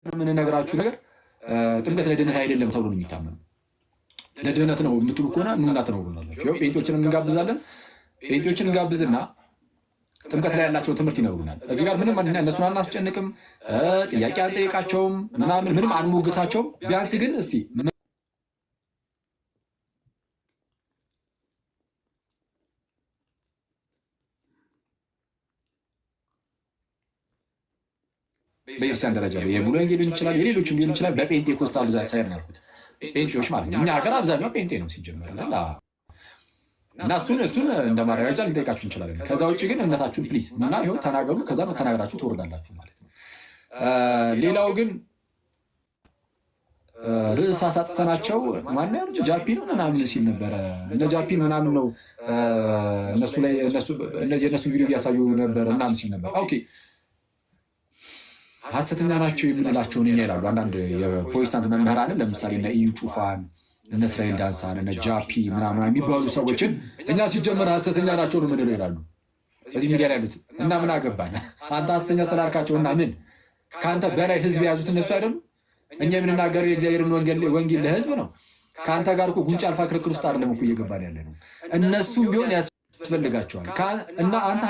የምንነግራችሁ ነገር ጥምቀት ለድህነት አይደለም ተብሎ ነው የሚታመነው። ለድህነት ነው የምትሉ ከሆነ ኑና ትነግሩናላችሁ። ያው ጴንጤዎችን እንጋብዛለን። ጴንጤዎችን እንጋብዝና ጥምቀት ላይ ያላቸውን ትምህርት ይነግሩናል። እዚህ ጋር ምንም እነሱን አናስጨንቅም፣ ጥያቄ አንጠይቃቸውም፣ ምንም አንሞግታቸውም። ቢያንስ ግን እስቲ በኢርሳን ደረጃ የሙሉ ወንጌል ሊሆን ይችላል፣ የሌሎችም ሊሆን ይችላል። በጴንጤኮስታል ሳይር ነው ያልኩት። ጴንጤዎች ማለት ነው። እኛ ሀገር አብዛኛው ጴንጤ ነው ሲጀመር እና እሱን እንደ ማረጋገጫ ልንጠይቃችሁ እንችላለን። ከዛ ውጭ ግን እምነታችሁን ፕሊዝ እና ይኸው ተናገሩ። ከዛ ተናገራችሁ ትወርዳላችሁ ማለት ነው። ሌላው ግን ርዕስ አሳጥተናቸው ማነው ጃፒን ምናምን ሲል ነበረ። እነ ጃፒን ምናምን ነው የእነሱን ቪዲዮ እያሳዩ ነበር ምናምን ሲል ነበር። ኦኬ ሐሰተኛ ናቸው የምንላቸውን እኛ ይላሉ አንዳንድ የፕሮቴስታንት መምህራንን፣ ለምሳሌ እነ ኢዩ ጩፋን፣ እነ እስራኤል ዳንሳን፣ እነ ጃፒ ምናምን የሚባሉ ሰዎችን እኛ ሲጀመር ሐሰተኛ ናቸው ነው የምንለው ይላሉ እዚህ ሚዲያ ላይ ያሉት። እና ምን አገባን አንተ ሐሰተኛ ስላልካቸው እና ምን ከአንተ በላይ ህዝብ የያዙት እነሱ አይደሉም? እኛ የምንናገረው የእግዚአብሔርን ወንጌል ለህዝብ ነው። ከአንተ ጋር እኮ ጉንጭ አልፋ ክርክር ውስጥ አይደለም እኮ እየገባን ያለ ነው። እነሱም ቢሆን ያስፈልጋቸዋል። እና አንተ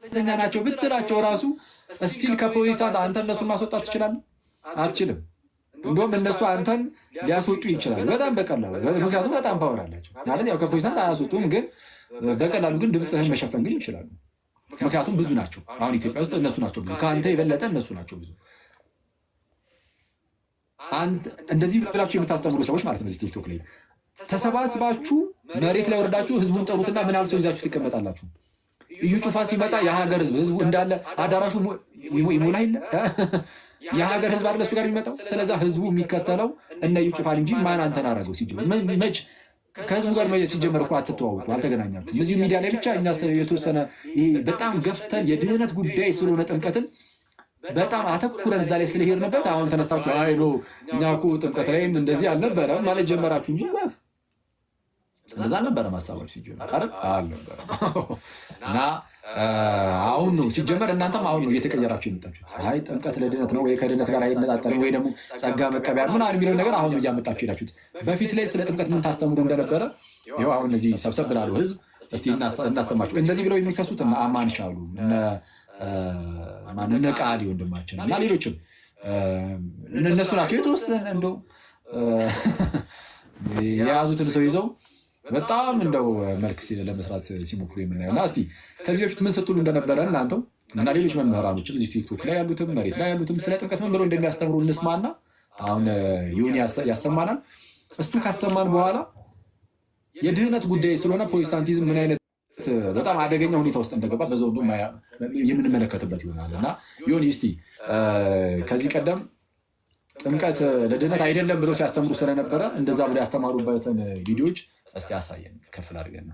ሐሰተኛ ናቸው ብትላቸው ራሱ እስቲል ከፕሮቴስታንት አንተ እነሱን ማስወጣት ትችላለህ? አትችልም። እንደውም እነሱ አንተን ሊያስወጡ ይችላሉ በጣም በቀላሉ። ምክንያቱም በጣም ፓወር አላቸው ማለት ያው ከፕሮቴስታንት አያስወጡም፣ ግን በቀላሉ ግን ድምፅህን መሸፈን ግን ይችላሉ። ምክንያቱም ብዙ ናቸው። አሁን ኢትዮጵያ ውስጥ እነሱ ናቸው ብዙ፣ ከአንተ የበለጠ እነሱ ናቸው ብዙ። እንደዚህ ብላችሁ የምታስተምሩ ሰዎች ማለት ነው እዚህ ቲክቶክ ላይ ተሰባስባችሁ መሬት ላይ ወርዳችሁ ህዝቡን ጠሩትና ምን ያህል ሰው ይዛችሁ ትቀመጣላችሁ? እዩ ጩፋ ሲመጣ የሀገር ህዝቡ እንዳለ አዳራሹ ይሞላ የለ የሀገር ህዝብ አይደል እሱ ጋር የሚመጣው። ስለዛ ህዝቡ የሚከተለው እነ እዩ ጩፋን እንጂ ማን አንተን አደረገው? ሲጀመር መች ከህዝቡ ጋር ሲጀመር እኮ አትተዋወቁ፣ አልተገናኛችሁም። እዚሁ ሚዲያ ላይ ብቻ እኛ የተወሰነ በጣም ገፍተን የድህነት ጉዳይ ስለሆነ ጥምቀትን በጣም አተኩረን እዛ ላይ ስለሄድንበት አሁን ተነስታችሁ አይ ኖ እኛ እኮ ጥምቀት ላይም እንደዚህ አልነበረም ማለት ጀመራችሁ እንጂ እንደዛ አልነበረም ሀሳባችሁ ሲጀመር አልነበረም። እና አሁን ነው ሲጀመር እናንተም አሁን ነው እየተቀየራችሁ የመጣችሁት። አይ ጥምቀት ለድህነት ነው ወይ ከድህነት ጋር አይመጣጠርም ወይ ደግሞ ጸጋ መቀበያ ምናምን የሚለው ነገር አሁን ነው እያመጣችሁ ሄዳችሁት። በፊት ላይ ስለ ጥምቀት ምን ታስተምሩ እንደነበረ ይኸው አሁን እነዚህ ሰብሰብ ብላሉ ህዝብ እስቲ እናሰማችሁ። እንደዚህ ብለው የሚከሱት እነ አማን ሻሉ እነ ቃሊ ወንድማችን እና ሌሎችም እነሱ ናቸው የተወሰነ እንደው የያዙትን ሰው ይዘው በጣም እንደው መልክ ለመስራት ሲሞክሩ የምናየው እና እስቲ ከዚህ በፊት ምን ስትሉ እንደነበረ እናንተው እና ሌሎች መምህራኖችም እዚህ ቲክቶክ ላይ ያሉትም መሬት ላይ ያሉትም ስለ ጥምቀት ምን ብለው እንደሚያስተምሩ እንስማና አሁን ይሁን ያሰማናል። እሱን ካሰማን በኋላ የድህነት ጉዳይ ስለሆነ ፕሮቴስታንቲዝም ምን አይነት በጣም አደገኛ ሁኔታ ውስጥ እንደገባ በዛው የምንመለከትበት ይሆናል እና ይሁን እስቲ ከዚህ ቀደም ጥምቀት ለድህነት አይደለም ብለው ሲያስተምሩ ስለነበረ እንደዛ ብለው ያስተማሩበትን ቪዲዮዎች እስቲ አሳየን ከፍል አድርገን።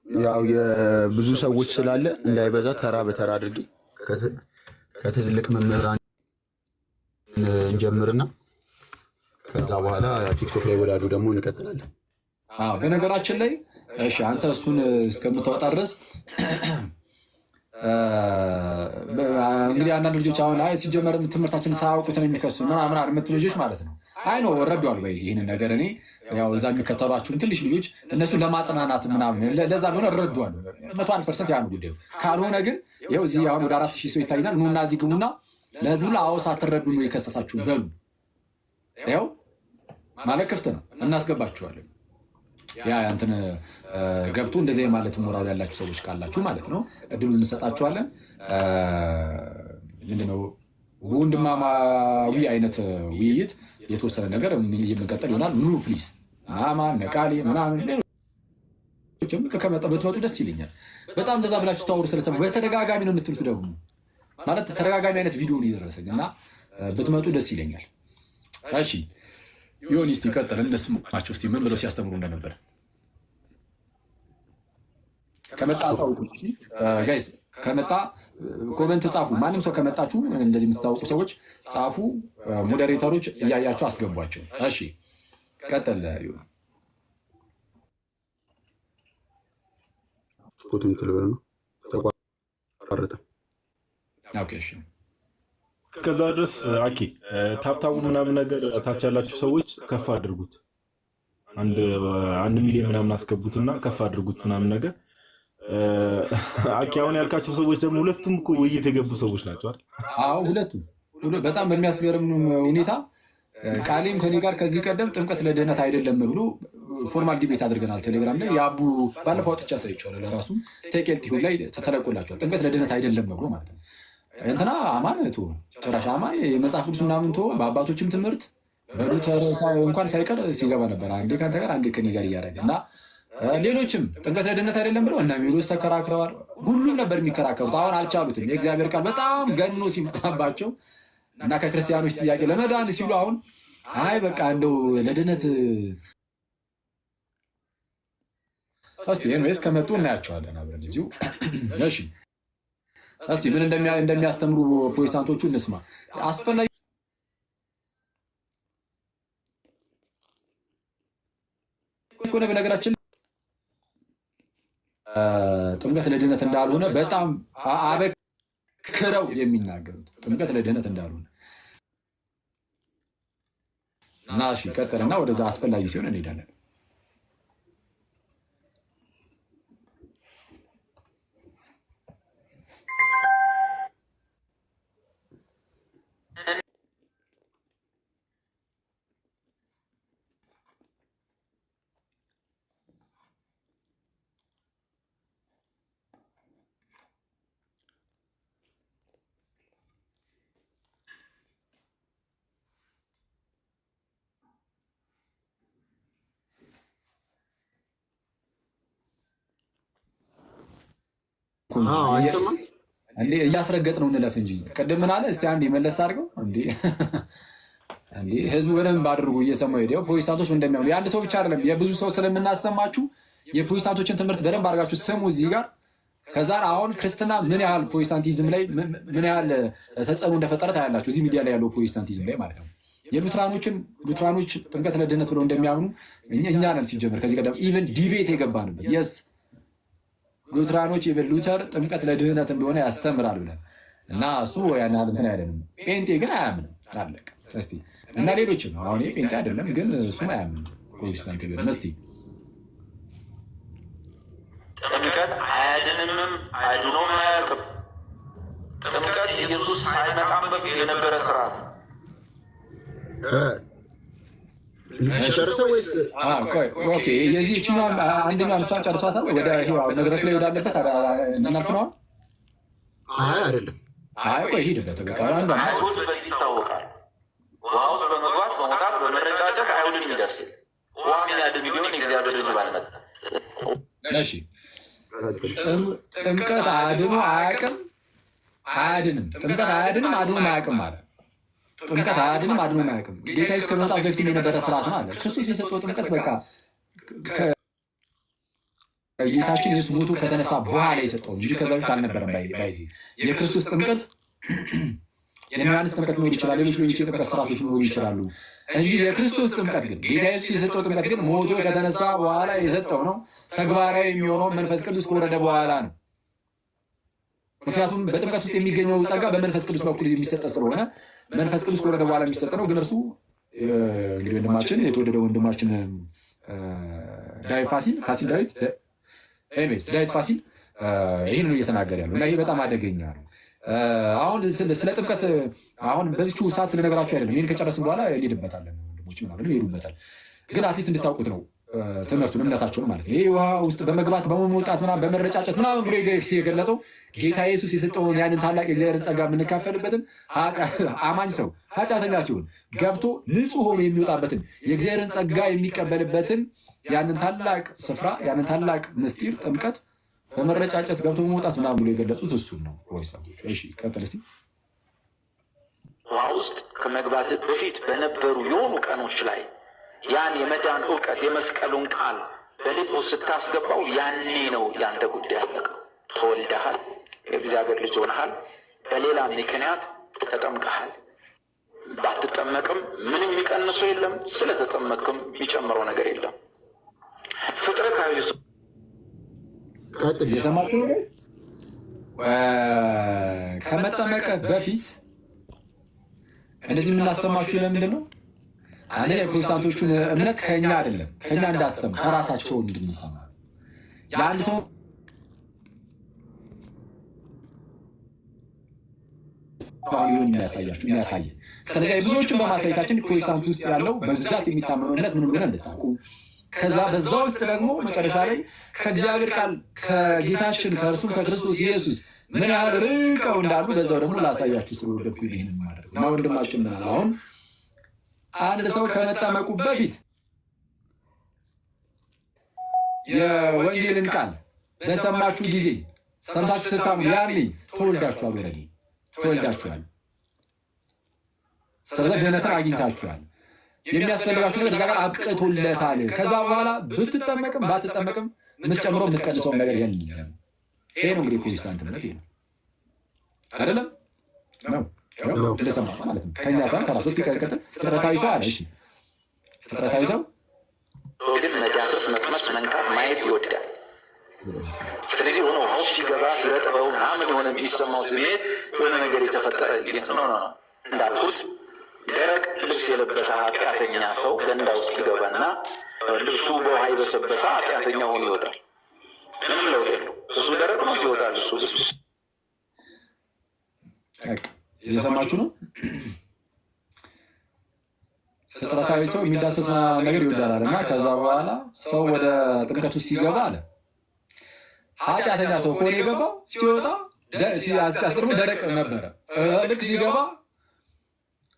ያው የብዙ ሰዎች ስላለ እንዳይበዛ ተራ በተራ አድርጌ ከትልልቅ መምህራን እንጀምርና ከዛ በኋላ ቲክቶክ ላይ ወዳዱ ደግሞ እንቀጥላለን። በነገራችን ላይ እሺ አንተ እሱን እስከምታወጣ ድረስ እንግዲህ አንዳንድ ልጆች አሁን አይ ሲጀመር ትምህርታችን ሳያውቁት ነው የሚከሱ ምናምን የምትሉ ልጆች ማለት ነው። አይ ነው ወረዷል በይዚ ይህንን ነገር እኔ ያው እዛ የሚከተሏችሁን ትንሽ ልጆች እነሱን ለማጽናናት ምናምን ለዛ ቢሆን እረዷል 100% ያ ነው ጉዳዩ። ካልሆነ ግን ይኸው እዚህ አሁን ወደ 4000 ሰው ይታይናል። ኑና እዚህ ግቡና ለህዝቡ አዎ ሳትረዱ ነው የከሰሳችሁ በሉ። ይኸው ማለት ክፍት ነው እናስገባችኋለን። ያ እንትን ገብቶ እንደዚህ ማለት ሞራል ያላችሁ ሰዎች ካላችሁ ማለት ነው እድሉ እንሰጣችኋለን። ምንድነው በወንድማማዊ አይነት ውይይት የተወሰነ ነገር የምንቀጥል ይሆናል። ኑ ፕሊዝ አማን ነቃሊ ምናምን ሌሎችም ከመጣ ብትመጡ ደስ ይለኛል። በጣም እንደዛ ብላችሁ ታወሩ ስለሰሙ በተደጋጋሚ ነው የምትሉት ደግሞ ማለት ተደጋጋሚ አይነት ቪዲዮ ነው የደረሰኝ እና ብትመጡ ደስ ይለኛል። እሺ ይሁን እስቲ ቀጥል እንስማቸው እስቲ ምን ብለው ሲያስተምሩ እንደነበር ከመጣ ጋይስ ከመጣ ኮሜንት ጻፉ። ማንም ሰው ከመጣችሁ እንደዚህ የምትታወቁ ሰዎች ጻፉ። ሞዴሬተሮች እያያችሁ አስገቧቸው። እሺ ቀጥል ይሁን ቁጥም ትልበል ነው ተቋረጠ። ኦኬ እሺ ከዛ ድረስ አኪ ታብታቡ ምናምን ነገር ታች ያላችሁ ሰዎች ከፍ አድርጉት። አንድ ሚሊዮን ምናምን አስገቡትና ከፍ አድርጉት ምናምን ነገር። አኪ አሁን ያልካቸው ሰዎች ደግሞ ሁለቱም እኮ ውይይት የገቡ ሰዎች ናቸው አይደል? አዎ ሁለቱም በጣም በሚያስገርም ሁኔታ ቃሌም ከኔ ጋር ከዚህ ቀደም ጥምቀት ለድህነት አይደለም ብሎ ፎርማል ዲቤት አድርገናል ቴሌግራም ላይ። የአቡ ባለፈው አውጥቼ አሳይቼዋለሁ። ለራሱ ቴቄልቲሁ ላይ ተለቆላቸዋል። ጥምቀት ለድህነት አይደለም ብሎ ማለት ነው። እንትና አማን ቶ ጭራሽ አማን የመጽሐፍ ቅዱስ ምናምን ቶ በአባቶችም ትምህርት በሉተር እንኳን ሳይቀር ሲገባ ነበር። አንዴ ከአንተ ጋር አንዴ ከኔ ጋር እያደረገ እና ሌሎችም ጥምቀት ለድህነት አይደለም ብለው እና ሜሎስ ተከራክረዋል። ሁሉም ነበር የሚከራከሩት። አሁን አልቻሉትም። የእግዚአብሔር ቃል በጣም ገኖ ሲመጣባቸው እና ከክርስቲያኖች ጥያቄ ለመዳን ሲሉ አሁን አይ በቃ እንደው ለድህነት እስቲ ወይስ ከመጡ እናያቸዋለን አብረን እዚሁ። እሺ እስቲ ምን እንደሚያስተምሩ ፕሮቴስታንቶቹ እንስማ። አስፈላጊ ከሆነ በነገራችን ጥምቀት ለድህነት እንዳልሆነ በጣም አበክረው የሚናገሩት ጥምቀት ለድህነት እንዳልሆነ እና እሺ ቀጥልና ወደዛ አስፈላጊ ሲሆን እንሄዳለን። እያስረገጥ ነው እንለፍ እንጂ ቅድም ምን አለ? እስቲ አንዴ መለስ አድርገው እንዴ ህዝቡ በደንብ አድርጎ እየሰማው ሄደው ፕሮቴስታንቶች እንደሚያምኑ የአንድ ሰው ብቻ አይደለም የብዙ ሰው ስለምናሰማችሁ የፕሮቴስታንቶችን ትምህርት በደንብ አድርጋችሁ ስሙ እዚህ ጋር። ከዛ አሁን ክርስትና ምን ያህል ፕሮቴስታንቲዝም ላይ ምን ያህል ተጽዕኖ እንደፈጠረ ታያላችሁ እዚህ ሚዲያ ላይ ያለው ፕሮቴስታንቲዝም ላይ ማለት ነው። ሉትራኖች ጥምቀት ለድህነት ብለው እንደሚያምኑ እኛ ነን ሲጀምር ከዚህ ቀደም ኢቨን ዲቤት የገባንበት የስ ሉትራኖች ሉተር ጥምቀት ለድህነት እንደሆነ ያስተምራል ብለን እና እሱ ያን ያህል እንትን አይደለም። ጴንጤ ግን አያምንም። አለቀ። እስቲ እና ሌሎችም አሁን ጴንጤ አይደለም ግን እሱም አያምንም። ፕሮቴስታንት ግን እስቲ ጥምቀት አያድንምም አድኖም አያውቅም። ጥምቀት ኢየሱስ ሳይመጣም በፊት የነበረ ስርዓት ጨርሰው ወይስ የዚህ አንደኛው እሷን ጨርሷታል። ወደ መድረክ ላይ ወዳለበት እናልፍ ነው። አይ አይደለም። አይ ቆይ ሂድበት። አይሁድ በዚህ ይታወቃል። ውሃ ውስጥ በመግባት በመውጣት በመረጫጨት አይሁድን የሚደርስ ውሃ የሚያድን ቢሆን የእግዚአብሔር ልጅ ባልመጣ። እሺ ጥምቀት አያድኑ አያውቅም። አያድንም። ጥምቀት አያድንም አድኖም አያውቅም ማለት ጥምቀት አያድንም አድኖም አያውቅም። ጌታ ኢየሱስ ከመምጣቱ በፊት የነበረ ስርዓት ነው አለ። ክርስቶስ የሰጠው ጥምቀት በቃ ጌታችን ኢየሱስ ሞቶ ከተነሳ በኋላ የሰጠው እንጂ ከዛ በፊት አልነበረም። ባይዚ የክርስቶስ ጥምቀት የዮሐንስ ጥምቀት ሊኖር ይችላል፣ ሌሎች የጥምቀት ስርዓቶች ሊኖሩ ይችላሉ እንጂ የክርስቶስ ጥምቀት ግን ጌታ ኢየሱስ የሰጠው ጥምቀት ግን ሞቶ ከተነሳ በኋላ የሰጠው ነው። ተግባራዊ የሚሆነው መንፈስ ቅዱስ ከወረደ በኋላ ነው። ምክንያቱም በጥምቀት ውስጥ የሚገኘው ጸጋ በመንፈስ ቅዱስ በኩል የሚሰጠ ስለሆነ መንፈስ ቅዱስ ከወረደ በኋላ የሚሰጠ ነው። ግን እርሱ እንግዲህ ወንድማችን የተወደደ ወንድማችን ዳዊት ፋሲል ይህን ነው እየተናገር ያለው እና ይህ በጣም አደገኛ ነው። አሁን ስለ ጥምቀት አሁን በዚቹ ሰዓት ልነገራችሁ አይደለም። ይህን ከጨረስን በኋላ እንሄድበታለን። ወንድሞች ምናምን ይሄዱበታል። ግን አትሊስት እንድታውቁት ነው ትምህርቱን እምነታቸውን ማለት ነው። ይህ ውሃ ውስጥ በመግባት በመውጣት ምናምን በመረጫጨት ምናምን ብሎ የገለጸው ጌታ ኢየሱስ የሰጠውን ያንን ታላቅ የእግዚአብሔርን ጸጋ የምንካፈልበትን አማኝ ሰው ኃጢአተኛ ሲሆን ገብቶ ንጹሕ ሆኖ የሚወጣበትን የእግዚአብሔርን ጸጋ የሚቀበልበትን ያንን ታላቅ ስፍራ ያንን ታላቅ ምስጢር ጥምቀት በመረጫጨት ገብቶ በመውጣት ምናምን ብሎ የገለጹት እሱን ነው። ፕሮቴስታንቶች እሺ ቀጥል እስኪ። ውሃ ውስጥ ከመግባት በፊት በነበሩ የሆኑ ቀኖች ላይ ያን የመዳን እውቀት የመስቀሉን ቃል በልቡ ስታስገባው ያኔ ነው ያንተ ጉዳይ ያለቀው። ተወልደሃል፣ የእግዚአብሔር ልጅ ሆነሃል፣ በሌላ ምክንያት ተጠምቀሃል። ባትጠመቅም ምንም የሚቀንሰው የለም፣ ስለተጠመቅም የሚጨምረው ነገር የለም። ፍጥረታዊ የሰማችሁ ከመጠመቅ በፊት እንደዚህ የምናሰማችሁ ለምንድን ነው? አንደ የፕሮቴስታንቶቹን እምነት ከኛ አይደለም፣ ከኛ እንዳሰሙ ከራሳቸው እንድንሰማ የአንድ ሰው የሚያሳየ። ስለዚህ ብዙዎችን በማሳየታችን ፕሮቴስታንት ውስጥ ያለው በብዛት የሚታመነው እምነት ምን እንደሆነ እንድታውቁ፣ ከዛ በዛ ውስጥ ደግሞ መጨረሻ ላይ ከእግዚአብሔር ቃል ከጌታችን ከእርሱም ከክርስቶስ ኢየሱስ ምን ያህል ርቀው እንዳሉ በዛው ደግሞ ላሳያችሁ ስለወደድኩ ይህንን ማድረግ እና ወንድማችን ምን አለ? አሁን አንድ ሰው ከመጠመቁ በፊት የወንጌልን ቃል በሰማችሁ ጊዜ ሰምታችሁ ስታምኑ ያኔ ተወልዳችኋል፣ ወረዲ ተወልዳችኋል። ስለዚህ ድህነትን አግኝታችኋል። የሚያስፈልጋችሁ ነገር እዛ ጋር አብቅቶለታል። ከዛ በኋላ ብትጠመቅም ባትጠመቅም የምትጨምረው የምትቀንሰው ነገር የለም። ይሄ ነው እንግዲህ ፕሮቴስታንት እምነት ይሄ ነው አይደለም ነው እንደሰማ ማለት ነው። ከኛ ሳን ከራሱ እስቲ ቀጥል። ፍጥረታዊ ሰው አለ። እሺ ፍጥረታዊ ሰው ግን መዳሰስ፣ መቅመስ፣ መንካት፣ ማየት ይወዳል። ስለዚህ ሆኖ ውሃው ሲገባ ስለጥበው ምናምን የሆነ የሚሰማው ስሜት የሆነ ነገር የተፈጠረ ሌት ነው ነው እንዳልኩት ደረቅ ልብስ የለበሰ ኃጢአተኛ ሰው ገንዳ ውስጥ ይገባና ልብሱ በውሃ የበሰበሰ ኃጢአተኛ ሆኖ ይወጣል። ምንም ለውጥ የለው። እሱ ደረቅ ነው፣ ሲወጣ ልብሱ ብስብስ። እየሰማችሁ ነው። ፍጥረታዊ ሰው የሚዳሰስ ነገር ይወዳል እና ከዛ በኋላ ሰው ወደ ጥምቀት ውስጥ ሲገባ አለ ኃጢአተኛ ሰው ከሆነ የገባው ሲወጣ አስቀድሞ ደረቅ ነበረ። ልክ ሲገባ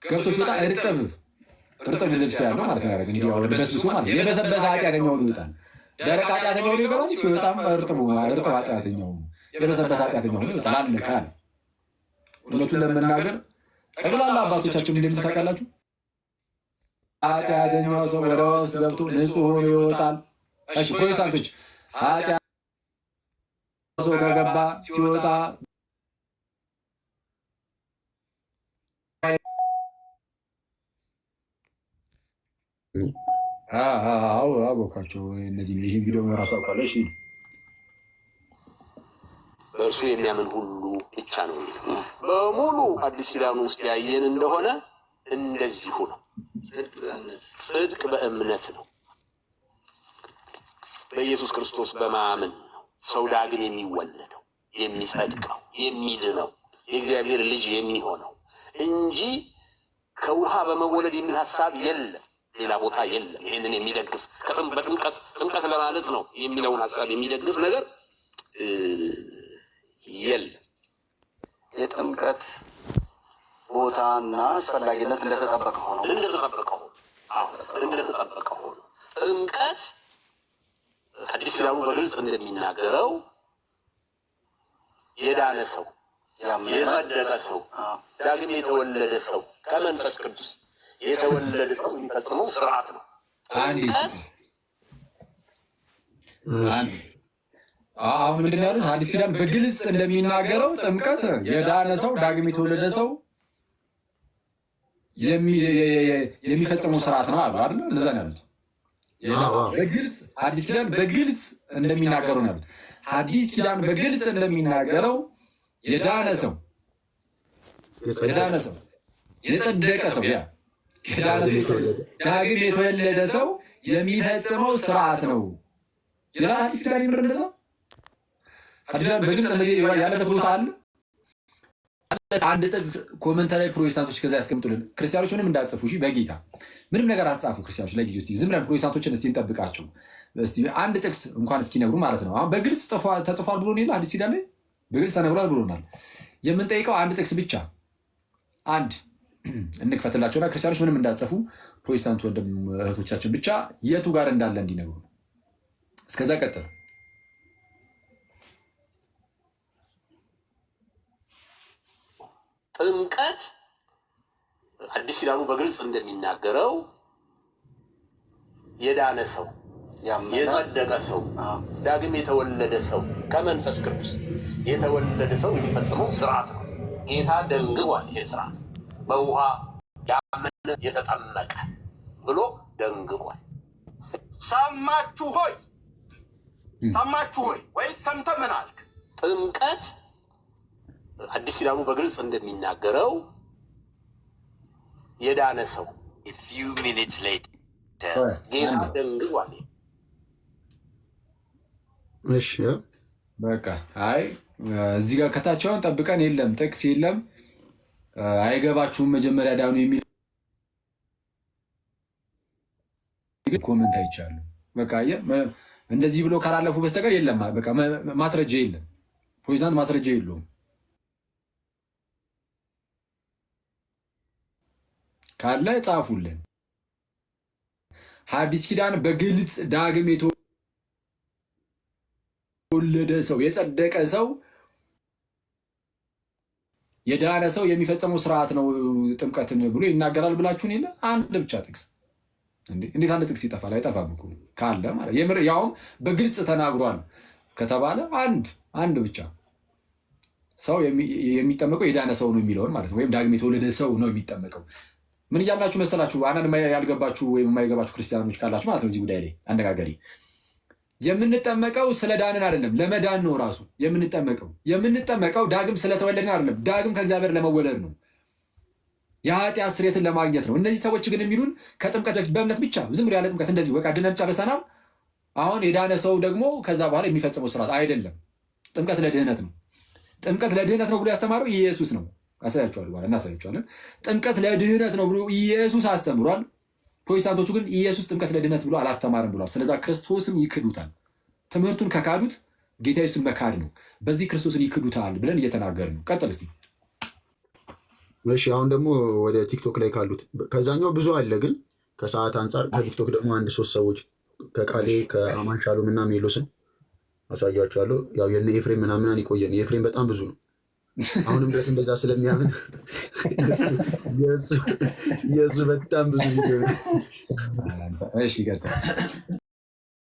ገብቶ ሲወጣ እርጥብ ልብስ ያለው ማለት ነው። እንግዲህ ወደ በስብሶ ማለት የበሰበሰ ኃጢአተኛ ሆኖ ይወጣል። ደረቅ ኃጢአተኛ ሆኖ ይገባል። ሲወጣም እርጥብ ኃጢአተኛ ሆኖ የበሰበሰ ኃጢአተኛ ሆኖ ይወጣል። አለካል እውነቱን ለመናገር ጠቅላላ አባቶቻችን እንደምን ታውቃላችሁ? ኃጢአተኛው ሰው ወደ ውስጥ ገብቶ ንጹህ ሆኖ ይወጣል። እሺ ፕሮቴስታንቶች ኃጢአተኛው ሰው ከገባ ሲወጣ አቦካቸው እነዚህ ይህን ቪዲዮ ራሱ አውቃለሁ። እሺ በእርሱ የሚያምን ሁሉ ብቻ ነው። በሙሉ አዲስ ኪዳን ውስጥ ያየን እንደሆነ እንደዚሁ ነው። ጽድቅ በእምነት ነው። በኢየሱስ ክርስቶስ በማመን ነው ሰው ዳግም የሚወለደው፣ የሚጸድቀው፣ የሚድነው፣ የእግዚአብሔር ልጅ የሚሆነው እንጂ ከውሃ በመወለድ የሚል ሀሳብ የለም። ሌላ ቦታ የለም። ይህንን የሚደግፍ ጥምቀት ለማለት ነው የሚለውን ሀሳብ የሚደግፍ ነገር የለም። የጥምቀት ቦታና አስፈላጊነት እንደተጠበቀ ሆኖ ጥምቀት አዲስ ኪዳኑ በግልጽ እንደሚናገረው የዳነ ሰው፣ የጸደቀ ሰው፣ ዳግም የተወለደ ሰው ከመንፈስ ቅዱስ የተወለደ ሰው የሚፈጽመው ስርዓት ነው። አሁን ምንድን ያሉት አዲስ ኪዳን በግልጽ እንደሚናገረው ጥምቀት የዳነ ሰው ዳግም የተወለደ ሰው የሚፈጽመው ስርዓት ነው አሉ አይደል? እንደዛ ነው ያሉት። በግልጽ አዲስ ኪዳን በግልጽ እንደሚናገረው ነው ያሉት። አዲስ ኪዳን በግልጽ እንደሚናገረው የዳነ ሰው የጸደቀ ሰው የዳነ ሰው ዳግም የተወለደ ሰው የሚፈጽመው ስርዓት ነው ይላል አዲስ ኪዳን። ይምር እንደዛ አዲስ ኪዳን በግልጽ እንደዚህ ያለበት ቦታ አለ። አንድ ጥቅስ ኮሜንት ላይ ፕሮቴስታንቶች ከዛ ያስቀምጡልን። ክርስቲያኖች ምንም እንዳትጽፉ እሺ፣ በጌታ ምንም ነገር አትጻፉ ክርስቲያኖች። ለጊዜው እስቲ ዝም ብለን ፕሮቴስታንቶችን እስቲ እንጠብቃቸው። እስቲ አንድ ጥቅስ እንኳን እስኪነግሩ ማለት ነው። አሁን በግልጽ ተጽፏል ብሎ ነው አዲስ ኪዳን ላይ በግልጽ ተነግሯል ብሎናል። የምንጠይቀው አንድ ጥቅስ ብቻ አንድ እንክፈትላቸውና ክርስቲያኖች ምንም እንዳትጽፉ ፕሮቴስታንት ወንድም እህቶቻችን ብቻ የቱ ጋር እንዳለ እንዲነግሩ። እስከዛ ቀጥል። ጥምቀት አዲስ ኪዳኑ በግልጽ እንደሚናገረው የዳነ ሰው፣ የጸደቀ ሰው፣ ዳግም የተወለደ ሰው ከመንፈስ ቅዱስ የተወለደ ሰው የሚፈጽመው ስርዓት ነው። ጌታ ደንግጓል። ይሄ ስርዓት በውሃ ያመነ የተጠመቀ ብሎ ደንግጓል። ሰማችሁ ሆይ ወይስ ሰምተህ ምን አልክ? ጥምቀት አዲስ ኪዳኑ በግልጽ እንደሚናገረው የዳነ ሰው ጌታ ደንግጓል። እሺ በቃ አይ እዚህ ጋር ከታቸውን ጠብቀን የለም ጥቅስ የለም አይገባችሁም መጀመሪያ ዳኑ የሚል ኮሜንት አይቻለሁ። በቃ እንደዚህ ብሎ ካላለፉ በስተቀር የለም። በቃ ማስረጃ የለም። ፕሮቴስታንት ማስረጃ የለውም። ካለ ጻፉልን። ሐዲስ ኪዳን በግልጽ ዳግም የተወለደ ሰው የጸደቀ ሰው የዳነ ሰው የሚፈጸመው ስርዓት ነው ጥምቀትን ብሎ ይናገራል ብላችሁን የለ አንድ ብቻ ጥቅስ እንዴት አንድ ጥቅስ ይጠፋል? አይጠፋም እኮ ካለ ማለት ያውም በግልጽ ተናግሯል ከተባለ አንድ ብቻ ሰው የሚጠመቀው የዳነ ሰው ነው የሚለውን ማለት ነው። ወይም ዳግም የተወለደ ሰው ነው የሚጠመቀው። ምን እያላችሁ መሰላችሁ? አንዳንድ ያልገባችሁ ወይም የማይገባችሁ ክርስቲያኖች ካላችሁ ማለት ነው እዚህ ጉዳይ ላይ አነጋገሪ የምንጠመቀው ስለ ዳንን አይደለም፣ ለመዳን ነው ራሱ የምንጠመቀው ዳግም ስለተወለድን አይደለም፣ ዳግም ከእግዚአብሔር ለመወለድ ነው፣ የኃጢአት ስርየትን ለማግኘት ነው። እነዚህ ሰዎች ግን የሚሉን ከጥምቀት በፊት በእምነት ብቻ ዝም ብሎ ያለ ጥምቀት እንደዚህ በቃ ድነን ጨርሰናል። አሁን የዳነ ሰው ደግሞ ከዛ በኋላ የሚፈጽመው ስርዓት አይደለም። ጥምቀት ለድህነት ነው። ጥምቀት ለድህነት ነው ብሎ ያስተማረው ኢየሱስ ነው። አሳያችኋለሁ፣ በኋላ እናሳያችኋለን። ጥምቀት ለድህነት ነው ብሎ ኢየሱስ አስተምሯል። ፕሮቴስታንቶቹ ግን ኢየሱስ ጥምቀት ለድህነት ብሎ አላስተማርም ብሏል። ስለዛ ክርስቶስን ይክዱታል። ትምህርቱን ከካዱት ጌታ ኢየሱስን መካድ ነው። በዚህ ክርስቶስን ይክዱታል ብለን እየተናገርን ነው። ቀጥል እስኪ። እሺ አሁን ደግሞ ወደ ቲክቶክ ላይ ካሉት ከዛኛው ብዙ አለ፣ ግን ከሰዓት አንጻር ከቲክቶክ ደግሞ 1-3 ሰዎች ከቃሌ ከአማን ሻሎም እና ሜሎስን አሳያቸዋለሁ። ያው የነ ኤፍሬም ምናምን ይቆየን። የኤፍሬም በጣም ብዙ ነው። አሁንም ድረስ እንደዛ ስለሚያምን የእሱ በጣም ብዙ ቪዲዮ ነው። እሺ